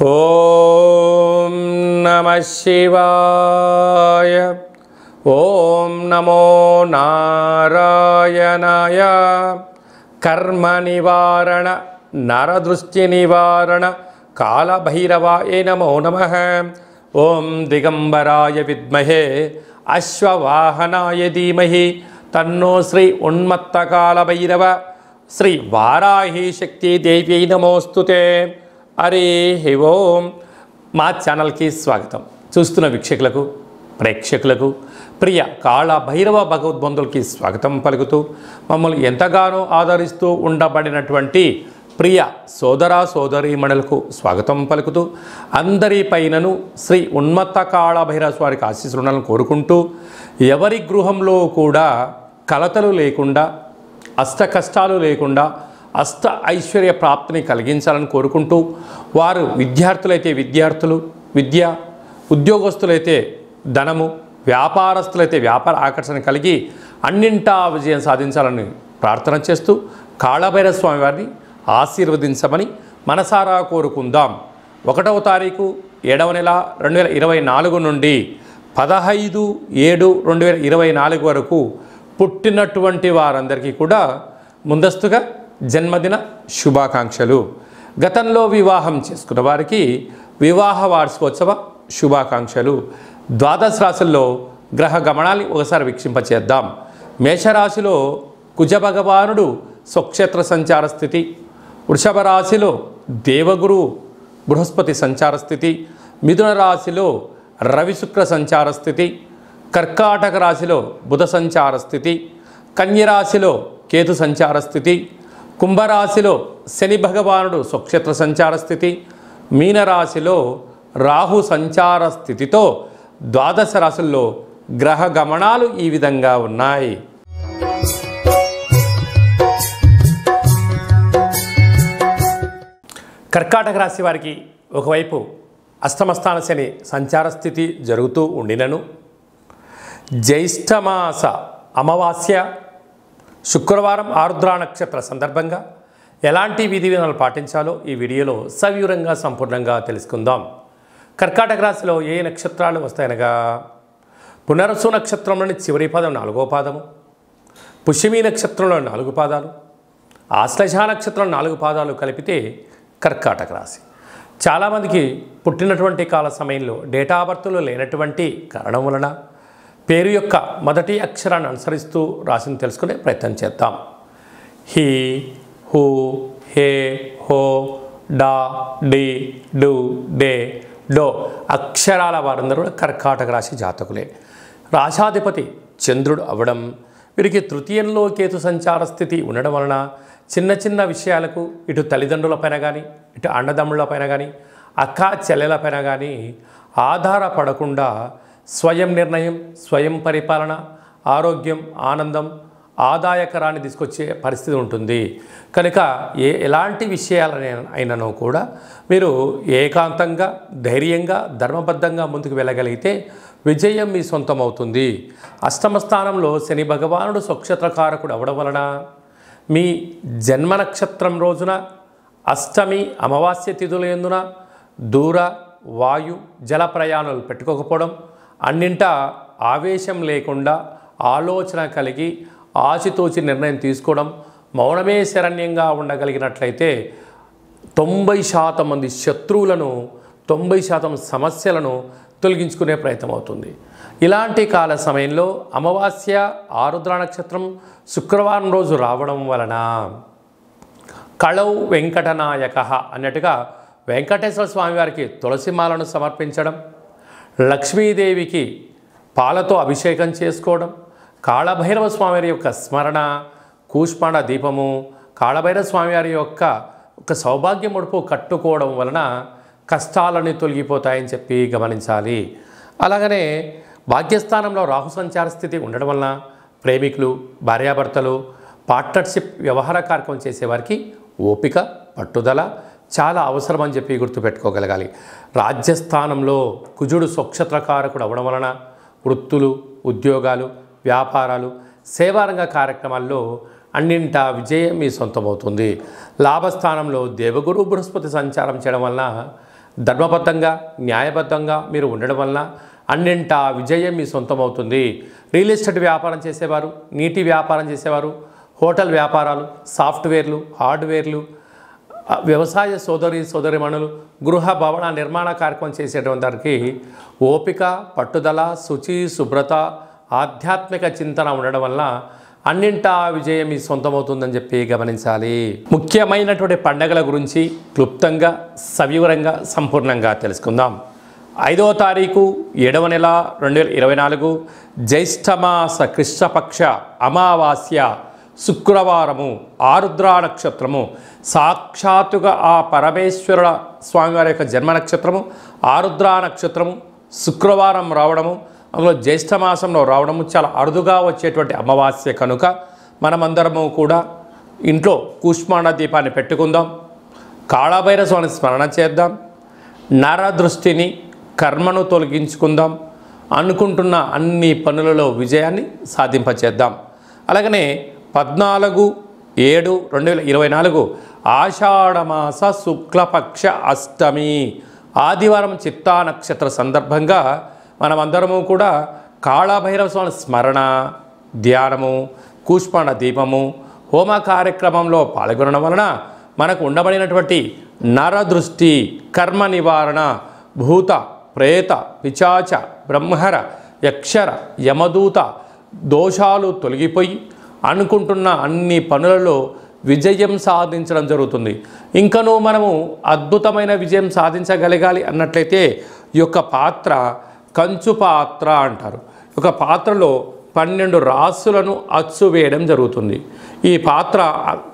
ఓం నమః శివాయ. ఓం నమో నారాయణాయ. కర్మ నివారణ నరదృష్టి నివారణ కాళభైరవాయ నమో నమః. ఓం దిగంబరాయ విద్మహే అశ్వవాహనాయ ధీమహి తన్నో శ్రీ ఉన్మత్త కాళభైరవ శ్రీ వారాహి శక్తి దేవ్యై నమోస్తుతే. హరి ఓం. మా ఛానల్కి స్వాగతం. చూస్తున్న వీక్షకులకు ప్రేక్షకులకు ప్రియ కాళభైరవ భగవద్బంధులకి స్వాగతం పలుకుతూ మమ్మల్ని ఎంతగానో ఆదరిస్తూ ఉండబడినటువంటి ప్రియ సోదర సోదరీమణులకు స్వాగతం పలుకుతూ అందరిపైనను శ్రీ ఉన్మత్త కాళభైరవ స్వామికి ఆశీస్సులను కోరుకుంటూ ఎవరి గృహంలో కూడా కలతలు లేకుండా అష్ట కష్టాలు లేకుండా అష్ట ఐశ్వర్య ప్రాప్తిని కలిగించాలని కోరుకుంటూ వారు విద్యార్థులైతే విద్యార్థులు విద్య, ఉద్యోగస్తులైతే ధనము, వ్యాపారస్తులైతే వ్యాపార ఆకర్షణ కలిగి అన్నింటా విజయం సాధించాలని ప్రార్థన చేస్తూ కాళభైరవ స్వామి వారిని ఆశీర్వదించమని మనసారా కోరుకుందాం. 1వ తారీఖు 7వ నెల 2024 నుండి 15/7/2024 వరకు పుట్టినటువంటి వారందరికీ కూడా ముందస్తుగా జన్మదిన శుభాకాంక్షలు. గతంలో వివాహం చేసుకున్న వారికి వివాహ వార్షికోత్సవ శుభాకాంక్షలు. ద్వాదశ రాశుల్లో గ్రహ గమనాన్ని ఒకసారి వీక్షింపచేద్దాం. మేషరాశిలో కుజ భగవానుడు స్వక్షేత్ర సంచార స్థితి, వృషభ రాశిలో దేవగురు బృహస్పతి సంచార స్థితి, మిథున రాశిలో రవి శుక్ర సంచార స్థితి, కర్కాటక రాశిలో బుధ సంచార స్థితి, కన్యరాశిలో కేతు సంచార స్థితి, కుంభరాశిలో శని భగవానుడు స్వక్షేత్ర సంచార స్థితి, మీనరాశిలో రాహు సంచార స్థితితో ద్వాదశ రాశుల్లో గ్రహ గమనాలు ఈ విధంగా ఉన్నాయి. కర్కాటక రాశి వారికి ఒకవైపు అష్టమస్థాన శని సంచార స్థితి జరుగుతూ ఉండినను జ్యేష్ఠమాస అమావాస్య శుక్రవారం ఆరుద్ర నక్షత్ర సందర్భంగా ఎలాంటి విధి విధానాలు పాటించాలో ఈ వీడియోలో సవివరంగా సంపూర్ణంగా తెలుసుకుందాం. కర్కాటక రాశిలో ఏ నక్షత్రాలు వస్తాయనగా పునర్వసు నక్షత్రంలోని చివరి పాదం 4వ పాదము, పుష్యమి నక్షత్రంలో 4 పాదాలు, ఆశ్లేష నక్షత్రం 4 పాదాలు కలిపితే కర్కాటక రాశి. చాలామందికి పుట్టినటువంటి కాల సమయంలో డేటా ఆఫ్ బర్త్లో లేనటువంటి కారణం వలన పేరు యొక్క మొదటి అక్షరాన్ని అనుసరిస్తూ రాశిని తెలుసుకునే ప్రయత్నం చేద్దాం. హీ, హూ, హే, హో, డా, డి, డు, డే, డో అక్షరాల వారందరూ కూడా కర్కాటక రాశి జాతకులే. రాశాధిపతి చంద్రుడు అవ్వడం, వీరికి తృతీయంలో కేతు సంచార స్థితి ఉండడం వలన చిన్న చిన్న విషయాలకు ఇటు తల్లిదండ్రులపైన కానీ ఇటు అన్నదమ్ముళ్ళపైన కానీ అక్క చెల్లెలపైన కానీ ఆధారపడకుండా స్వయం నిర్ణయం, స్వయం పరిపాలన, ఆరోగ్యం, ఆనందం, ఆదాయకరాన్ని తీసుకొచ్చే పరిస్థితి ఉంటుంది. కనుక ఎలాంటి విషయాలైనను కూడా మీరు ఏకాంతంగా ధైర్యంగా ధర్మబద్ధంగా ముందుకు వెళ్ళగలిగితే విజయం మీ సొంతం అవుతుంది. అష్టమ స్థానంలో శని భగవానుడు స్వక్షేత్రకారకుడు అవడం వలన మీ జన్మ నక్షత్రం రోజున అష్టమి అమావాస్య తిథుల యందున దూర వాయు జల ప్రయాణాలు పెట్టుకోకపోవడం, అన్నింటా ఆవేశం లేకుండా ఆలోచన కలిగి ఆచితూచి నిర్ణయం తీసుకోవడం, మౌనమే శరణ్యంగా ఉండగలిగినట్లయితే 90% మంది శత్రువులను 90% సమస్యలను తొలగించుకునే ప్రయత్నం అవుతుంది. ఇలాంటి కాల సమయంలో అమావాస్య ఆరుద్ర నక్షత్రం శుక్రవారం రోజు రావడం వలన కళౌ వెంకటనాయక అన్నట్టుగా వెంకటేశ్వర స్వామి వారికి తులసిమాలను సమర్పించడం, లక్ష్మీదేవికి పాలతో అభిషేకం చేసుకోవడం, కాళభైరవ స్వామివారి యొక్క స్మరణ, కూష్మాండ దీపము, కాళభైరవ స్వామివారి యొక్క సౌభాగ్య ముడుపు కట్టుకోవడం వలన కష్టాలన్నీ తొలగిపోతాయని చెప్పి గమనించాలి. అలాగనే భాగ్యస్థానంలో రాహు సంచార స్థితి ఉండడం వలన ప్రేమికులు, భార్యాభర్తలు, పార్ట్నర్షిప్ వ్యవహార కార్యక్రమం చేసేవారికి ఓపిక, పట్టుదల చాలా అవసరం అని చెప్పి గుర్తుపెట్టుకోగలగాలి. రాజ్యస్థానంలో కుజుడు స్వక్షేత్రకారకుడు అవ్వడం వలన వృత్తులు, ఉద్యోగాలు, వ్యాపారాలు, సేవారంగ కార్యక్రమాల్లో అన్నింటా విజయం మీ సొంతమవుతుంది. లాభస్థానంలో దేవగురు బృహస్పతి సంచారం చేయడం వలన ధర్మబద్ధంగా న్యాయబద్ధంగా మీరు ఉండడం వలన అన్నింటా విజయం మీ సొంతమవుతుంది. రియల్ ఎస్టేట్ వ్యాపారం చేసేవారు, నీటి వ్యాపారం చేసేవారు, హోటల్ వ్యాపారాలు, సాఫ్ట్వేర్లు, హార్డ్వేర్లు, వ్యవసాయ సోదరిమణులు, గృహ భవన నిర్మాణ కార్యక్రమం చేసేటువంటి వారికి ఓపిక, పట్టుదల, శుచి, శుభ్రత, ఆధ్యాత్మిక చింతన ఉండడం వల్ల అన్నింటా విజయం మీ సొంతమవుతుందని చెప్పి గమనించాలి. ముఖ్యమైనటువంటి పండగల గురించి క్లుప్తంగా సవివరంగా సంపూర్ణంగా తెలుసుకుందాం. 5వ తారీఖు 7వ నెల 2024 జ్యేష్ఠమాస కృష్ణపక్ష అమావాస్య శుక్రవారము, ఆరుద్ర నక్షత్రము, సాక్షాత్తుగా ఆ పరమేశ్వరుల స్వామివారి యొక్క జన్మ నక్షత్రము ఆరుద్ర నక్షత్రము శుక్రవారం రావడము, అందులో జ్యేష్ఠమాసంలో రావడము చాలా అరుదుగా వచ్చేటువంటి అమావాస్య కనుక మనమందరము కూడా ఇంట్లో కూష్మాండ దీపాన్ని పెట్టుకుందాం, కాళభైరవ స్వామిని స్మరణ చేద్దాం, నరదృష్టిని కర్మను తొలగించుకుందాం, అనుకుంటున్న అన్ని పనులలో విజయాన్ని సాధింపచేద్దాం. అలాగనే 14/7/2024 ఆషాఢమాస శుక్లపక్ష అష్టమి ఆదివారం చిత్తా నక్షత్ర సందర్భంగా మనమందరము కూడా కాళభైరవ స్వామి స్మరణ, ధ్యానము, కూష్మాండ దీపము, హోమ కార్యక్రమంలో పాల్గొనడం వలన మనకు ఉండబడినటువంటి నరదృష్టి, కర్మ నివారణ, భూత ప్రేత పిశాచ బ్రహ్మర యక్షర యమదూత దోషాలు తొలగిపోయి అనుకుంటున్న అన్ని పనులలో విజయం సాధించడం జరుగుతుంది. ఇంకనూ మనము అద్భుతమైన విజయం సాధించగలగాలి అన్నట్లయితే ఈ యొక్క పాత్ర కంచు పాత్ర అంటారు. ఒక పాత్రలో 12 రాసులను అచ్చు వేయడం జరుగుతుంది. ఈ పాత్ర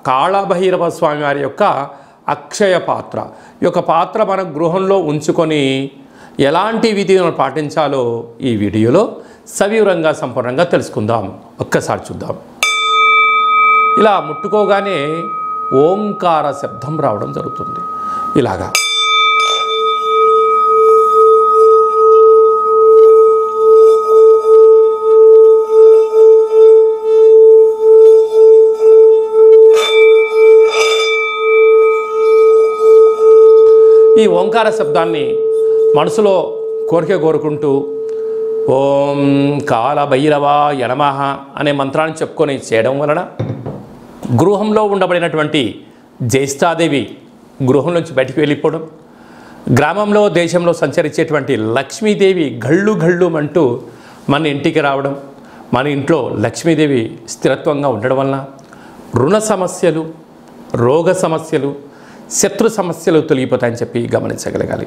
కాళభైరవ స్వామి వారి యొక్క అక్షయ పాత్ర. ఈ యొక్క పాత్ర మన గృహంలో ఉంచుకొని ఎలాంటి విధిని పాటించాలో ఈ వీడియోలో సవివరంగా సంపూర్ణంగా తెలుసుకుందాం. ఒక్కసారి చూద్దాం. ఇలా ముట్టుకోగానే ఓంకార శబ్దం రావడం జరుగుతుంది. ఇలాగా ఈ ఓంకార శబ్దాన్ని మనసులో కోరుకుంటూ ఓం కాళభైరవాయ నమః అనే మంత్రాన్ని చెప్పుకొని చేయడం వలన గృహంలో ఉండబడినటువంటి జ్యేష్ఠాదేవి గృహం నుంచి బయటికి వెళ్ళిపోవడం, గ్రామంలో దేశంలో సంచరించేటువంటి లక్ష్మీదేవి గళ్ళు గళ్ళుమంటూ మన ఇంటికి రావడం, మన ఇంట్లో లక్ష్మీదేవి స్థిరత్వంగా ఉండడం వలన రుణ సమస్యలు, రోగ సమస్యలు, శత్రు సమస్యలు తొలగిపోతాయని చెప్పి గమనించగలగాలి.